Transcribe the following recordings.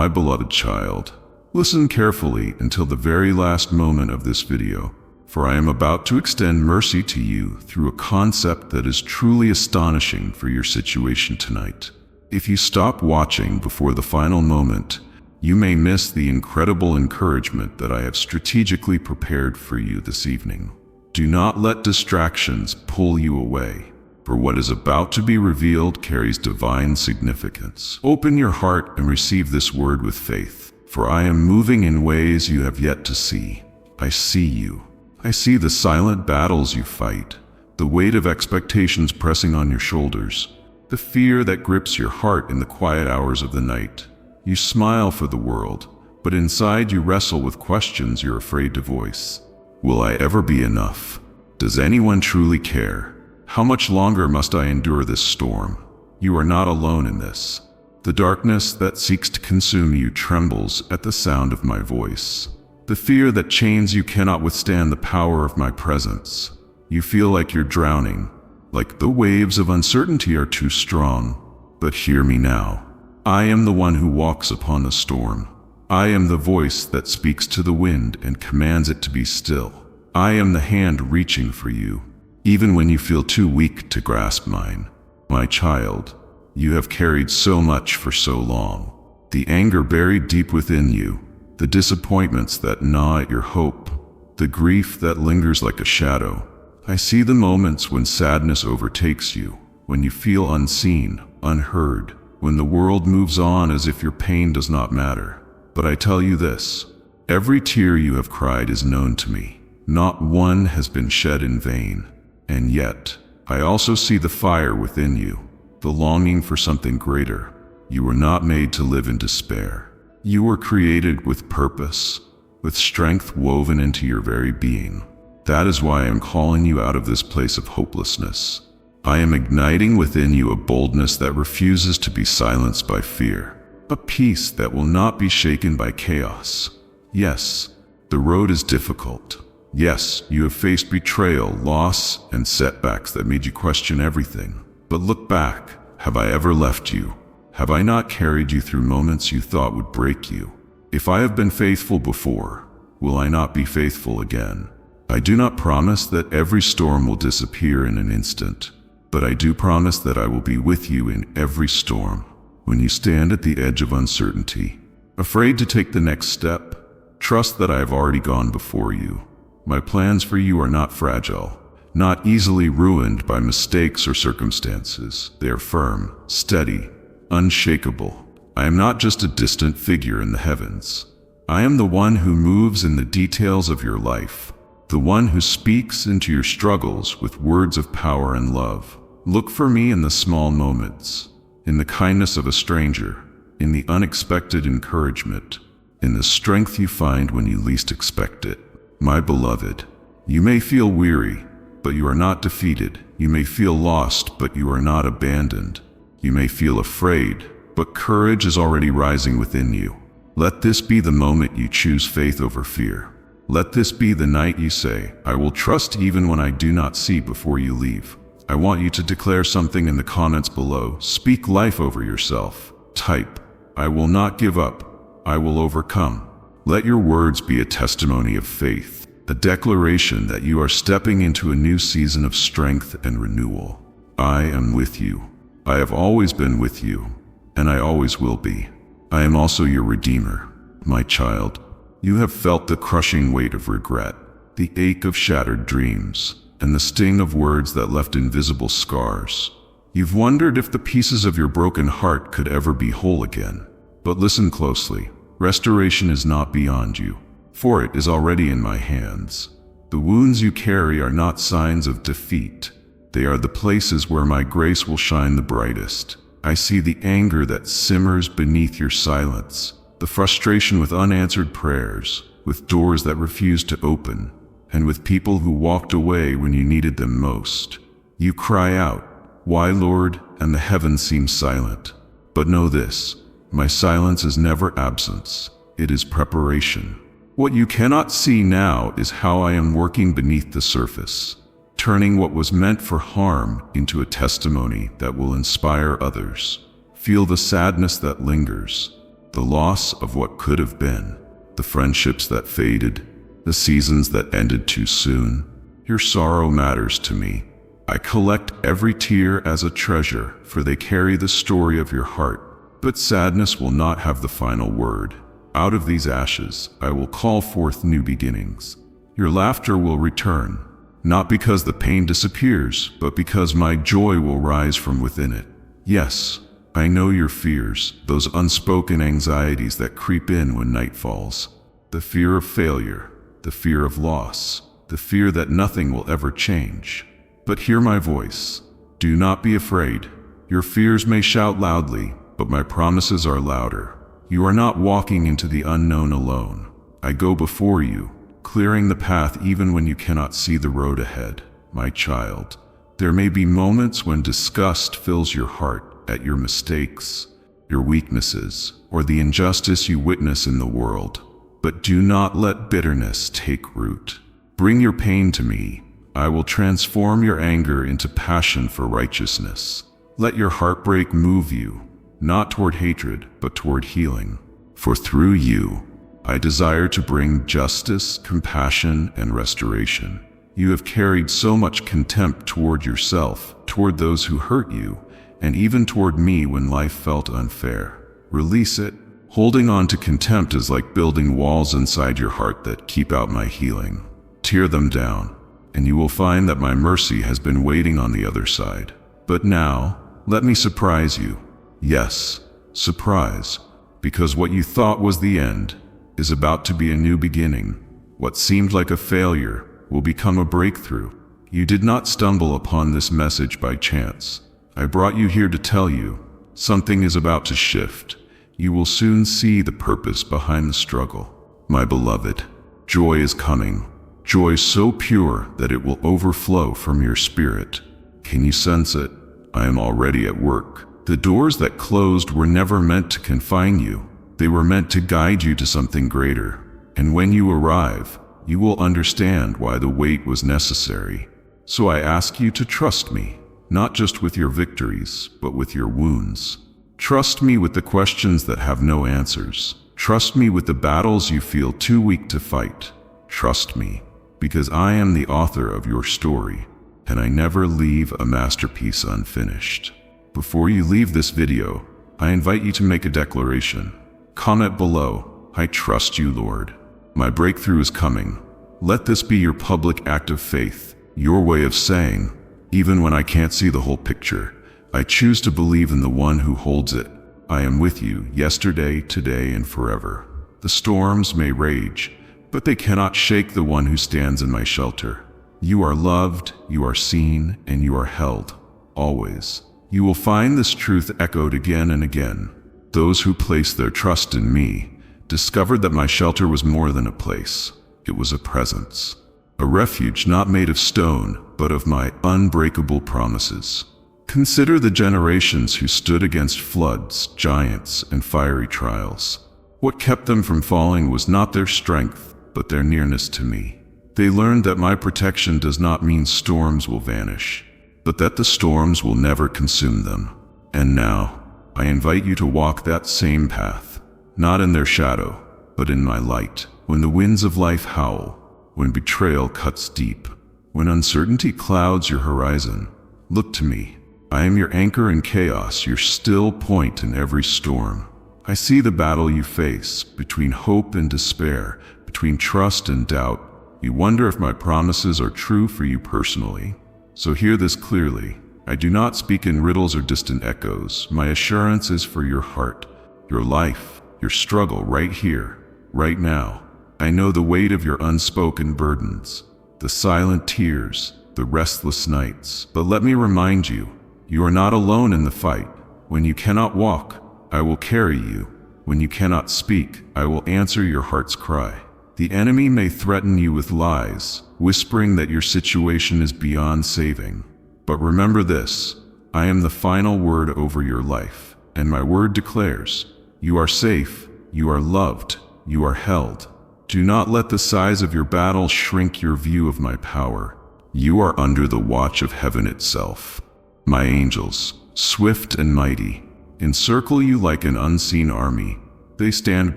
My beloved child, listen carefully until the very last moment of this video, for I am about to extend mercy to you through a concept that is truly astonishing for your situation tonight. If you stop watching before the final moment, you may miss the incredible encouragement that I have strategically prepared for you this evening. Do not let distractions pull you away, for what is about to be revealed carries divine significance. Open your heart and receive this word with faith, for I am moving in ways you have yet to see. I see you. I see the silent battles you fight, the weight of expectations pressing on your shoulders, the fear that grips your heart in the quiet hours of the night. You smile for the world, but inside you wrestle with questions you're afraid to voice. Will I ever be enough? Does anyone truly care? How much longer must I endure this storm? You are not alone in this. The darkness that seeks to consume you trembles at the sound of my voice. The fear that chains you cannot withstand the power of my presence. You feel like you're drowning, like the waves of uncertainty are too strong. But hear me now. I am the one who walks upon the storm. I am the voice that speaks to the wind and commands it to be still. I am the hand reaching for you, even when you feel too weak to grasp mine. My child, you have carried so much for so long. The anger buried deep within you, the disappointments that gnaw at your hope, the grief that lingers like a shadow. I see the moments when sadness overtakes you, when you feel unseen, unheard, when the world moves on as if your pain does not matter. But I tell you this, every tear you have cried is known to me. Not one has been shed in vain. And yet, I also see the fire within you, the longing for something greater. You were not made to live in despair. You were created with purpose, with strength woven into your very being. That is why I am calling you out of this place of hopelessness. I am igniting within you a boldness that refuses to be silenced by fear, a peace that will not be shaken by chaos. Yes, the road is difficult. Yes, you have faced betrayal, loss, and setbacks that made you question everything. But look back. Have I ever left you? Have I not carried you through moments you thought would break you? If I have been faithful before, will I not be faithful again? I do not promise that every storm will disappear in an instant. But I do promise that I will be with you in every storm. When you stand at the edge of uncertainty, afraid to take the next step, trust that I have already gone before you. My plans for you are not fragile, not easily ruined by mistakes or circumstances. They are firm, steady, unshakable. I am not just a distant figure in the heavens. I am the one who moves in the details of your life, the one who speaks into your struggles with words of power and love. Look for me in the small moments, in the kindness of a stranger, in the unexpected encouragement, in the strength you find when you least expect it. My beloved, you may feel weary, but you are not defeated. You may feel lost, but you are not abandoned. You may feel afraid, but courage is already rising within you. Let this be the moment you choose faith over fear. Let this be the night you say, I will trust even when I do not see before you leave. I want you to declare something in the comments below. Speak life over yourself. Type, I will not give up. I will overcome. Let your words be a testimony of faith, a declaration that you are stepping into a new season of strength and renewal. I am with you. I have always been with you, and I always will be. I am also your Redeemer. My child, you have felt the crushing weight of regret, the ache of shattered dreams, and the sting of words that left invisible scars. You've wondered if the pieces of your broken heart could ever be whole again. But listen closely. Restoration is not beyond you, for it is already in my hands. The wounds you carry are not signs of defeat. They are the places where my grace will shine the brightest. I see the anger that simmers beneath your silence, the frustration with unanswered prayers, with doors that refuse to open, and with people who walked away when you needed them most. You cry out, "Why, Lord?" and the heavens seem silent. But know this, my silence is never absence, it is preparation. What you cannot see now is how I am working beneath the surface, turning what was meant for harm into a testimony that will inspire others. Feel the sadness that lingers, the loss of what could have been, the friendships that faded, the seasons that ended too soon. Your sorrow matters to me. I collect every tear as a treasure, for they carry the story of your heart. But sadness will not have the final word. Out of these ashes, I will call forth new beginnings. Your laughter will return, not because the pain disappears, but because my joy will rise from within it. Yes, I know your fears, those unspoken anxieties that creep in when night falls. The fear of failure, the fear of loss, the fear that nothing will ever change. But hear my voice. Do not be afraid. Your fears may shout loudly, but my promises are louder. You are not walking into the unknown alone. I go before you, clearing the path even when you cannot see the road ahead. My child, there may be moments when disgust fills your heart at your mistakes, your weaknesses, or the injustice you witness in the world. But do not let bitterness take root. Bring your pain to me. I will transform your anger into passion for righteousness. Let your heartbreak move you, not toward hatred, but toward healing. For through you, I desire to bring justice, compassion, and restoration. You have carried so much contempt toward yourself, toward those who hurt you, and even toward me when life felt unfair. Release it. Holding on to contempt is like building walls inside your heart that keep out my healing. Tear them down, and you will find that my mercy has been waiting on the other side. But now, let me surprise you. Yes, surprise, because what you thought was the end is about to be a new beginning. What seemed like a failure will become a breakthrough. You did not stumble upon this message by chance. I brought you here to tell you, something is about to shift. You will soon see the purpose behind the struggle. My beloved, joy is coming. Joy so pure that it will overflow from your spirit. Can you sense it? I am already at work. The doors that closed were never meant to confine you. They were meant to guide you to something greater. And when you arrive, you will understand why the wait was necessary. So I ask you to trust me, not just with your victories, but with your wounds. Trust me with the questions that have no answers. Trust me with the battles you feel too weak to fight. Trust me, because I am the author of your story, and I never leave a masterpiece unfinished. Before you leave this video, I invite you to make a declaration. Comment below, I trust you, Lord. My breakthrough is coming. Let this be your public act of faith, your way of saying, even when I can't see the whole picture, I choose to believe in the one who holds it. I am with you yesterday, today, and forever. The storms may rage, but they cannot shake the one who stands in my shelter. You are loved, you are seen, and you are held, always. You will find this truth echoed again and again. Those who place their trust in me discovered that my shelter was more than a place. It was a presence. A refuge not made of stone, but of my unbreakable promises. Consider the generations who stood against floods, giants, and fiery trials. What kept them from falling was not their strength, but their nearness to me. They learned that my protection does not mean storms will vanish, but that the storms will never consume them. And now, I invite you to walk that same path, not in their shadow, but in my light. When the winds of life howl, when betrayal cuts deep, when uncertainty clouds your horizon, look to me. I am your anchor in chaos, your still point in every storm. I see the battle you face, between hope and despair, between trust and doubt. You wonder if my promises are true for you personally. So hear this clearly. I do not speak in riddles or distant echoes. My assurance is for your heart, your life, your struggle right here, right now. I know the weight of your unspoken burdens, the silent tears, the restless nights. But let me remind you, you are not alone in the fight. When you cannot walk, I will carry you. When you cannot speak, I will answer your heart's cry. The enemy may threaten you with lies, whispering that your situation is beyond saving. But remember this, I am the final word over your life, and my word declares, you are safe, you are loved, you are held. Do not let the size of your battle shrink your view of my power. You are under the watch of heaven itself. My angels, swift and mighty, encircle you like an unseen army. They stand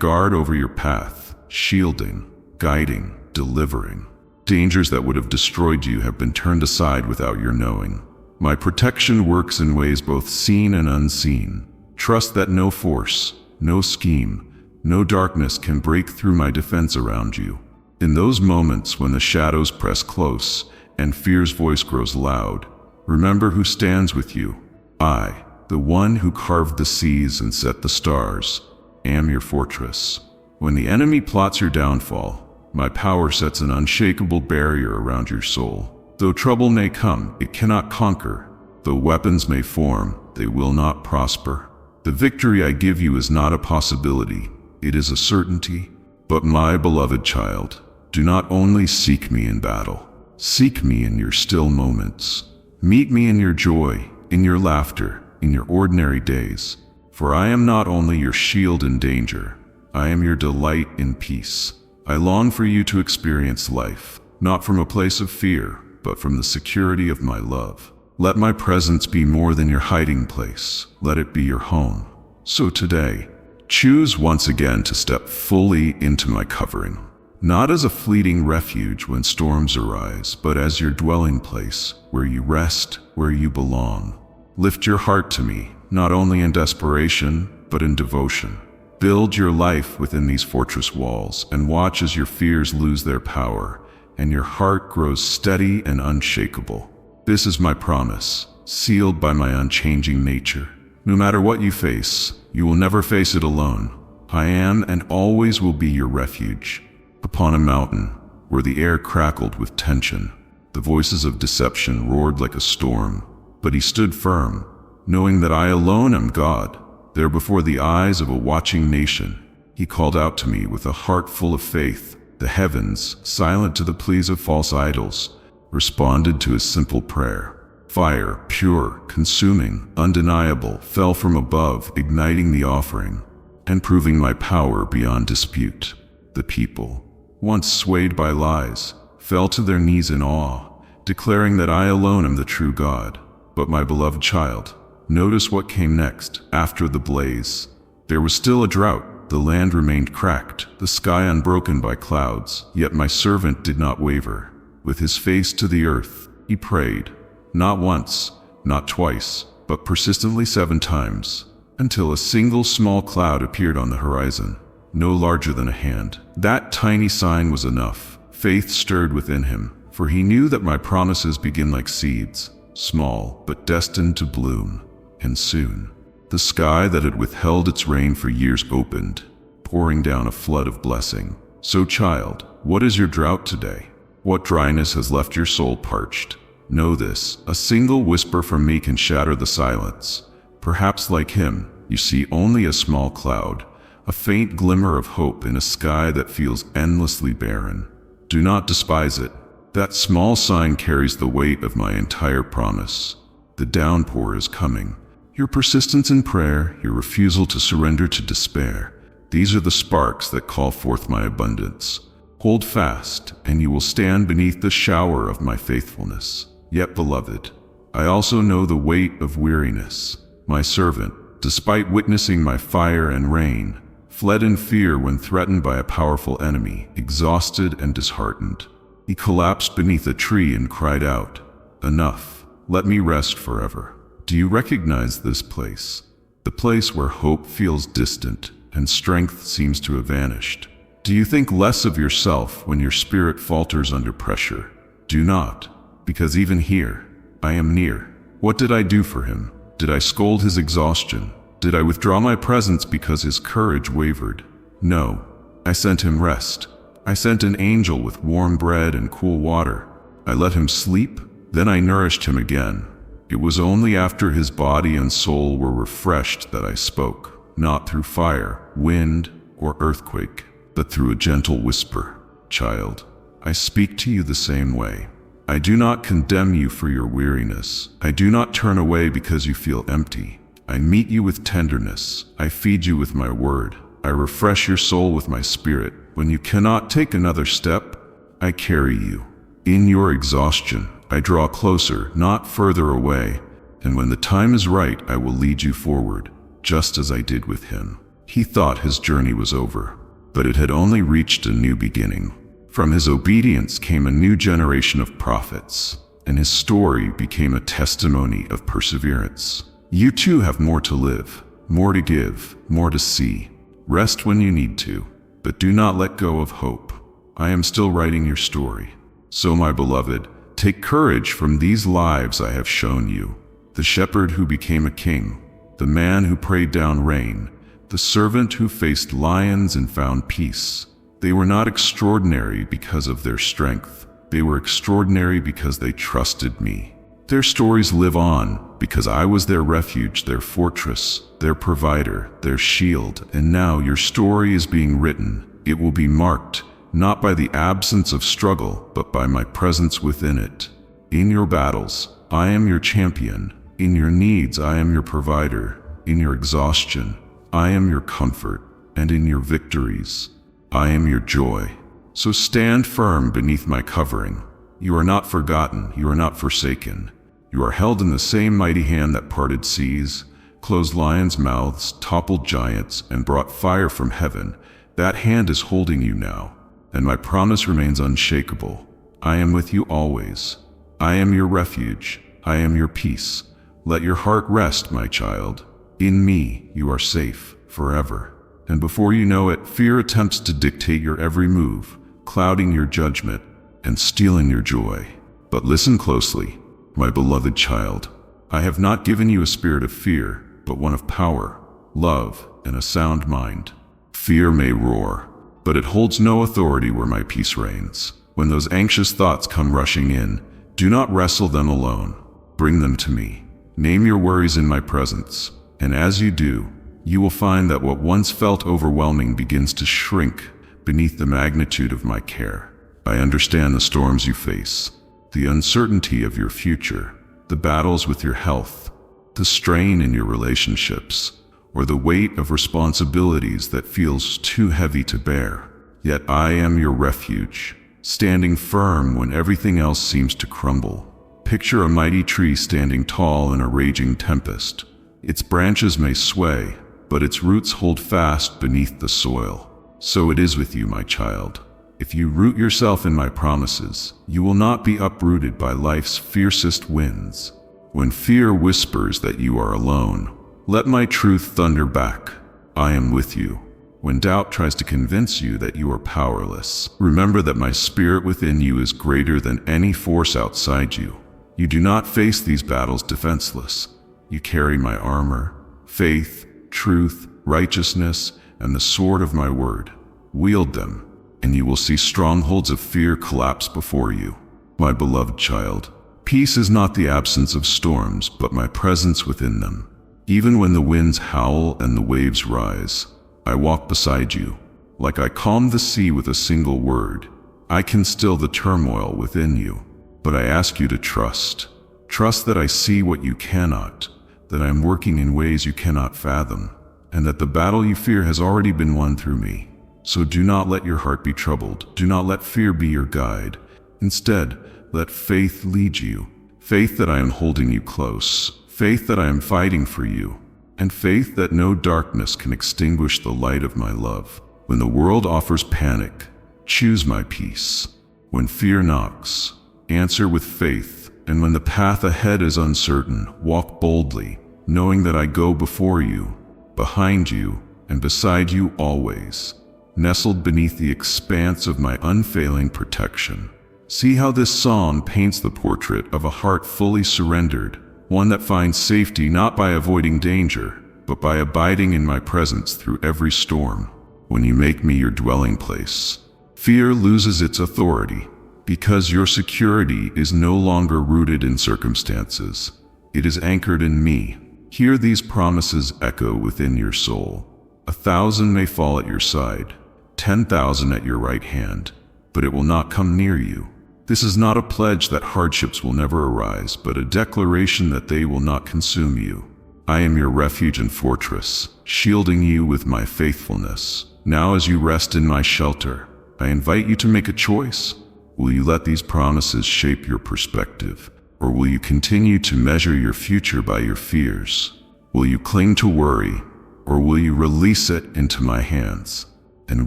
guard over your path, shielding, guiding, delivering. Dangers that would have destroyed you have been turned aside without your knowing. My protection works in ways both seen and unseen. Trust that no force, no scheme, no darkness can break through my defense around you. In those moments when the shadows press close and fear's voice grows loud, remember who stands with you. I, the one who carved the seas and set the stars, am your fortress. When the enemy plots your downfall, my power sets an unshakable barrier around your soul. Though trouble may come, it cannot conquer. Though weapons may form, they will not prosper. The victory I give you is not a possibility, it is a certainty. But my beloved child, do not only seek me in battle. Seek me in your still moments. Meet me in your joy, in your laughter, in your ordinary days. For I am not only your shield in danger, I am your delight in peace. I long for you to experience life, not from a place of fear, but from the security of my love. Let my presence be more than your hiding place. Let it be your home. So today, choose once again to step fully into my covering, not as a fleeting refuge when storms arise, but as your dwelling place, where you rest, where you belong. Lift your heart to me, not only in desperation, but in devotion. Build your life within these fortress walls and watch as your fears lose their power and your heart grows steady and unshakable. This is my promise, sealed by my unchanging nature. No matter what you face, you will never face it alone. I am and always will be your refuge. Upon a mountain, where the air crackled with tension, the voices of deception roared like a storm, but he stood firm, knowing that I alone am God. There before the eyes of a watching nation, he called out to me with a heart full of faith. The heavens, silent to the pleas of false idols, responded to his simple prayer. Fire, pure, consuming, undeniable, fell from above, igniting the offering and proving my power beyond dispute. The people, once swayed by lies, fell to their knees in awe, declaring that I alone am the true God. But my beloved child, notice what came next. After the blaze, there was still a drought. The land remained cracked, the sky unbroken by clouds. Yet my servant did not waver. With his face to the earth, he prayed, not once, not twice, but persistently 7 times, until a single small cloud appeared on the horizon, no larger than a hand. That tiny sign was enough. Faith stirred within him, for he knew that my promises begin like seeds, small but destined to bloom. And soon, the sky that had withheld its rain for years opened, pouring down a flood of blessing. So child, what is your drought today? What dryness has left your soul parched? Know this, a single whisper from me can shatter the silence. Perhaps like him, you see only a small cloud, a faint glimmer of hope in a sky that feels endlessly barren. Do not despise it. That small sign carries the weight of my entire promise. The downpour is coming. Your persistence in prayer, your refusal to surrender to despair, these are the sparks that call forth my abundance. Hold fast, and you will stand beneath the shower of my faithfulness. Yet, beloved, I also know the weight of weariness. My servant, despite witnessing my fire and rain, fled in fear when threatened by a powerful enemy, exhausted and disheartened. He collapsed beneath a tree and cried out, "Enough, let me rest forever." Do you recognize this place? The place where hope feels distant and strength seems to have vanished. Do you think less of yourself when your spirit falters under pressure? Do not, because even here, I am near. What did I do for him? Did I scold his exhaustion? Did I withdraw my presence because his courage wavered? No, I sent him rest. I sent an angel with warm bread and cool water. I let him sleep, then I nourished him again. It was only after his body and soul were refreshed that I spoke, not through fire, wind, or earthquake, but through a gentle whisper. Child, I speak to you the same way. I do not condemn you for your weariness. I do not turn away because you feel empty. I meet you with tenderness. I feed you with my word. I refresh your soul with my spirit. When you cannot take another step, I carry you. In your exhaustion, I draw closer, not further away, and when the time is right, I will lead you forward, just as I did with him. He thought his journey was over, but it had only reached a new beginning. From his obedience came a new generation of prophets, and his story became a testimony of perseverance. You too have more to live, more to give, more to see. Rest when you need to, but do not let go of hope. I am still writing your story. So, my beloved, take courage from these lives I have shown you. The shepherd who became a king, the man who prayed down rain, the servant who faced lions and found peace. They were not extraordinary because of their strength. They were extraordinary because they trusted me. Their stories live on because I was their refuge, their fortress, their provider, their shield. And now your story is being written. It will be marked, not by the absence of struggle, but by my presence within it. In your battles, I am your champion. In your needs, I am your provider. In your exhaustion, I am your comfort. And in your victories, I am your joy. So stand firm beneath my covering. You are not forgotten. You are not forsaken. You are held in the same mighty hand that parted seas, closed lions' mouths, toppled giants, and brought fire from heaven. That hand is holding you now, and my promise remains unshakable. I am with you always. I am your refuge. I am your peace. Let your heart rest, my child. In me, you are safe forever. And before you know it, fear attempts to dictate your every move, clouding your judgment and stealing your joy. But listen closely, my beloved child. I have not given you a spirit of fear, but one of power, love, and a sound mind. Fear may roar, but it holds no authority where my peace reigns. When those anxious thoughts come rushing in, do not wrestle them alone. Bring them to me. Name your worries in my presence, and as you do, you will find that what once felt overwhelming begins to shrink beneath the magnitude of my care. I understand the storms you face, the uncertainty of your future, the battles with your health, the strain in your relationships, or the weight of responsibilities that feels too heavy to bear. Yet I am your refuge, standing firm when everything else seems to crumble. Picture a mighty tree standing tall in a raging tempest. Its branches may sway, but its roots hold fast beneath the soil. So it is with you, my child. If you root yourself in my promises, you will not be uprooted by life's fiercest winds. When fear whispers that you are alone, let my truth thunder back. I am with you. When doubt tries to convince you that you are powerless, remember that my spirit within you is greater than any force outside you. You do not face these battles defenseless. You carry my armor, faith, truth, righteousness, and the sword of my word. Wield them, and you will see strongholds of fear collapse before you. My beloved child, peace is not the absence of storms, but my presence within them. Even when the winds howl and the waves rise, I walk beside you. Like I calm the sea with a single word, I can still the turmoil within you. But I ask you to trust. Trust that I see what you cannot, that I am working in ways you cannot fathom, and that the battle you fear has already been won through me. So do not let your heart be troubled. Do not let fear be your guide. Instead, let faith lead you. Faith that I am holding you close. Faith that I am fighting for you. And faith that no darkness can extinguish the light of my love. When the world offers panic, choose my peace. When fear knocks, answer with faith. And when the path ahead is uncertain, walk boldly, knowing that I go before you, behind you, and beside you always, nestled beneath the expanse of my unfailing protection. See how this psalm paints the portrait of a heart fully surrendered, one that finds safety not by avoiding danger, but by abiding in my presence through every storm. When you make me your dwelling place, fear loses its authority, because your security is no longer rooted in circumstances. It is anchored in me. Hear these promises echo within your soul. 1,000 may fall at your side, 10,000 at your right hand, but it will not come near you. This is not a pledge that hardships will never arise, but a declaration that they will not consume you. I am your refuge and fortress, shielding you with my faithfulness. Now as you rest in my shelter, I invite you to make a choice. Will you let these promises shape your perspective, or will you continue to measure your future by your fears? Will you cling to worry, or will you release it into my hands and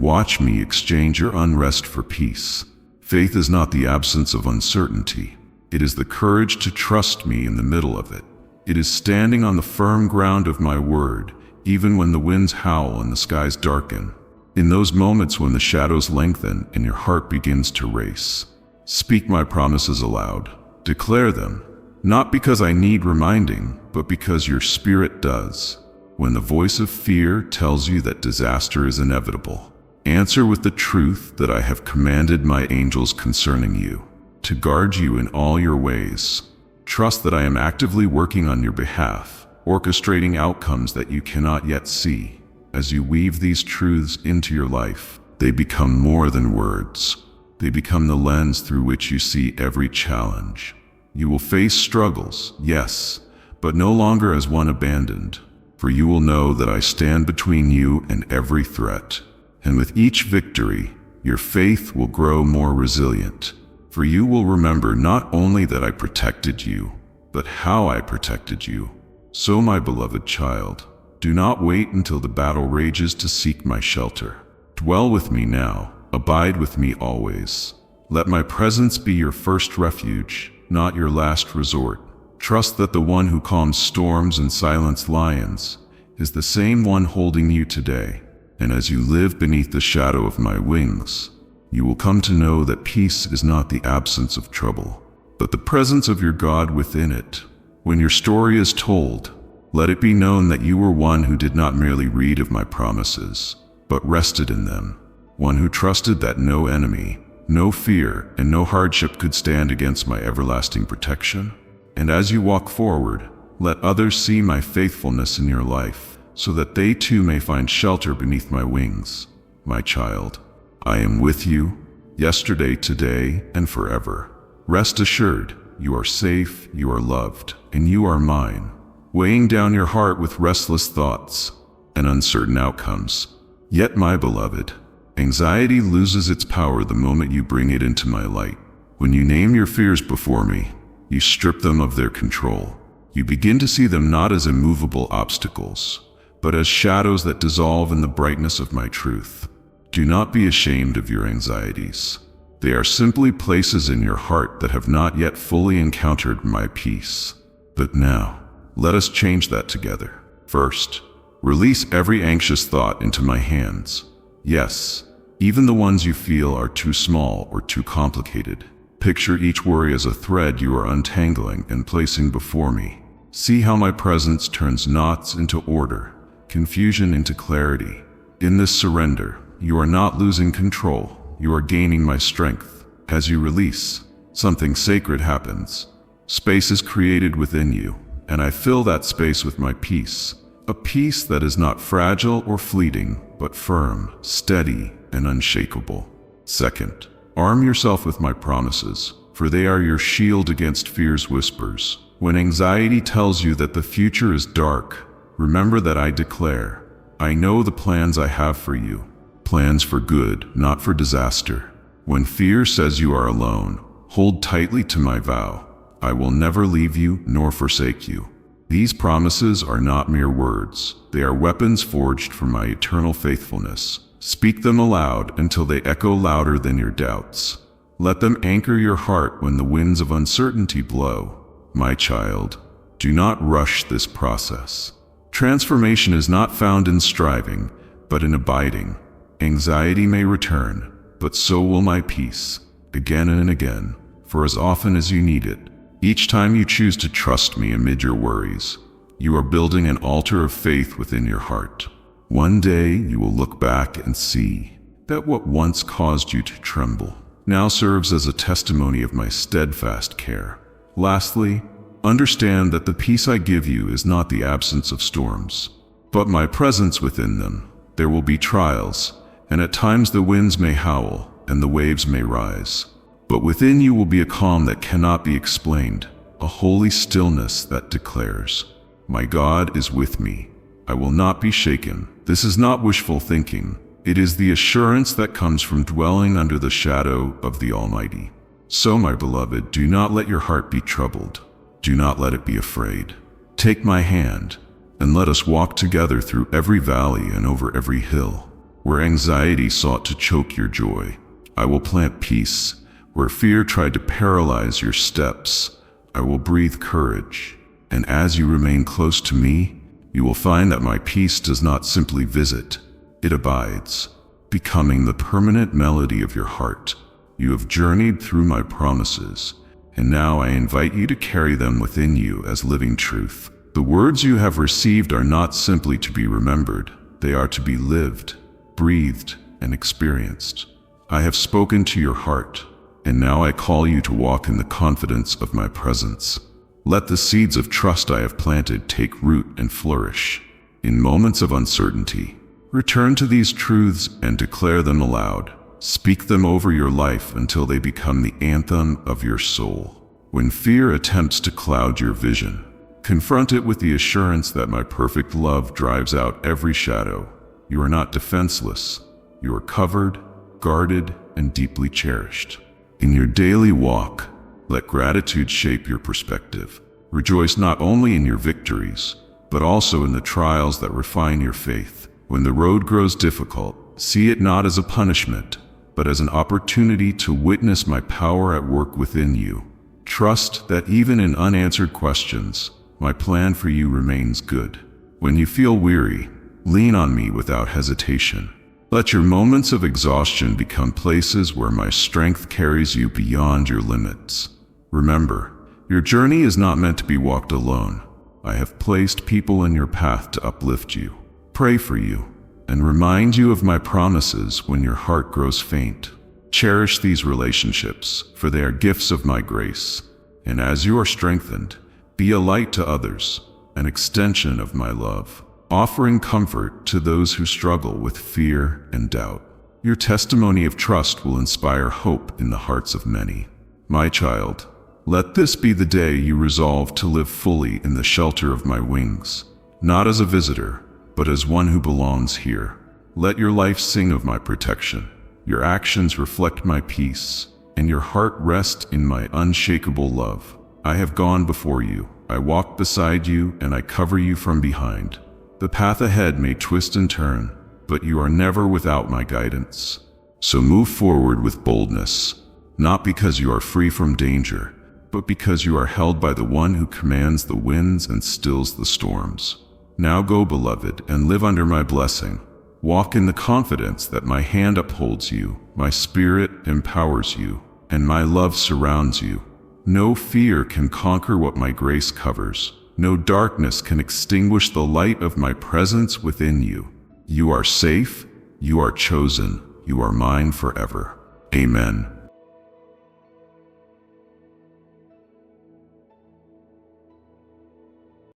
watch me exchange your unrest for peace? Faith is not the absence of uncertainty. It is the courage to trust me in the middle of it. It is standing on the firm ground of my word, even when the winds howl and the skies darken. In those moments when the shadows lengthen and your heart begins to race, speak my promises aloud. Declare them, not because I need reminding, but because your spirit does. When the voice of fear tells you that disaster is inevitable, answer with the truth that I have commanded my angels concerning you, to guard you in all your ways. Trust that I am actively working on your behalf, orchestrating outcomes that you cannot yet see. As you weave these truths into your life, they become more than words. They become the lens through which you see every challenge. You will face struggles, yes, but no longer as one abandoned, for you will know that I stand between you and every threat. And with each victory, your faith will grow more resilient, for you will remember not only that I protected you, but how I protected you. So, my beloved child, do not wait until the battle rages to seek my shelter. Dwell with me now, abide with me always. Let my presence be your first refuge, not your last resort. Trust that the one who calms storms and silences lions is the same one holding you today. And as you live beneath the shadow of my wings, you will come to know that peace is not the absence of trouble, but the presence of your God within it. When your story is told, let it be known that you were one who did not merely read of my promises, but rested in them. One who trusted that no enemy, no fear, and no hardship could stand against my everlasting protection. And as you walk forward, let others see my faithfulness in your life, so that they too may find shelter beneath my wings. My child, I am with you, yesterday, today, and forever. Rest assured, you are safe, you are loved, and you are mine. Weighing down your heart with restless thoughts and uncertain outcomes. Yet, my beloved, anxiety loses its power the moment you bring it into my light. When you name your fears before me, you strip them of their control. You begin to see them not as immovable obstacles, but as shadows that dissolve in the brightness of my truth. Do not be ashamed of your anxieties. They are simply places in your heart that have not yet fully encountered my peace. But now, let us change that together. First, release every anxious thought into my hands. Yes, even the ones you feel are too small or too complicated. Picture each worry as a thread you are untangling and placing before me. See how my presence turns knots into order, confusion into clarity. In this surrender, you are not losing control, you are gaining my strength. As you release, something sacred happens. Space is created within you, and I fill that space with my peace. A peace that is not fragile or fleeting, but firm, steady, and unshakable. Second, arm yourself with my promises, for they are your shield against fear's whispers. When anxiety tells you that the future is dark, remember that I declare, I know the plans I have for you. Plans for good, not for disaster. When fear says you are alone, hold tightly to my vow. I will never leave you nor forsake you. These promises are not mere words. They are weapons forged from my eternal faithfulness. Speak them aloud until they echo louder than your doubts. Let them anchor your heart when the winds of uncertainty blow. My child, do not rush this process. Transformation is not found in striving, but in abiding. Anxiety may return, but so will my peace, again and again, for as often as you need it. Each time you choose to trust me amid your worries, you are building an altar of faith within your heart. One day you will look back and see that what once caused you to tremble now serves as a testimony of my steadfast care. Lastly, understand that the peace I give you is not the absence of storms, but my presence within them. There will be trials, and at times the winds may howl and the waves may rise. But within you will be a calm that cannot be explained, a holy stillness that declares, my God is with me. I will not be shaken. This is not wishful thinking. It is the assurance that comes from dwelling under the shadow of the Almighty. So, my beloved, do not let your heart be troubled. Do not let it be afraid. Take my hand. and let us walk together through every valley and over every hill. Where anxiety sought to choke your joy, I will plant peace. Where fear tried to paralyze your steps, I will breathe courage. And as you remain close to me, you will find that my peace does not simply visit, it abides, becoming the permanent melody of your heart. You have journeyed through my promises, and now I invite you to carry them within you as living truth. The words you have received are not simply to be remembered, they are to be lived, breathed, and experienced. I have spoken to your heart, and now I call you to walk in the confidence of my presence. Let the seeds of trust I have planted take root and flourish. In moments of uncertainty, return to these truths and declare them aloud. Speak them over your life until they become the anthem of your soul. When fear attempts to cloud your vision, confront it with the assurance that my perfect love drives out every shadow. You are not defenseless. You are covered, guarded, and deeply cherished. In your daily walk, let gratitude shape your perspective. Rejoice not only in your victories, but also in the trials that refine your faith. When the road grows difficult, see it not as a punishment, but as an opportunity to witness my power at work within you. Trust that even in unanswered questions, my plan for you remains good. When you feel weary, lean on me without hesitation. Let your moments of exhaustion become places where my strength carries you beyond your limits. Remember, your journey is not meant to be walked alone. I have placed people in your path to uplift you, pray for you, and remind you of my promises when your heart grows faint. Cherish these relationships, for they are gifts of my grace. And as you are strengthened, be a light to others, an extension of my love, offering comfort to those who struggle with fear and doubt. Your testimony of trust will inspire hope in the hearts of many. My child, let this be the day you resolve to live fully in the shelter of my wings, not as a visitor, but as one who belongs here. Let your life sing of my protection, your actions reflect my peace, and your heart rest in my unshakable love. I have gone before you, I walk beside you, and I cover you from behind. The path ahead may twist and turn, but you are never without my guidance. So move forward with boldness, not because you are free from danger, but because you are held by the one who commands the winds and stills the storms. Now go, beloved, and live under my blessing. Walk in the confidence that my hand upholds you, my spirit empowers you, and my love surrounds you. No fear can conquer what my grace covers. No darkness can extinguish the light of my presence within you. You are safe, you are chosen, you are mine forever. Amen.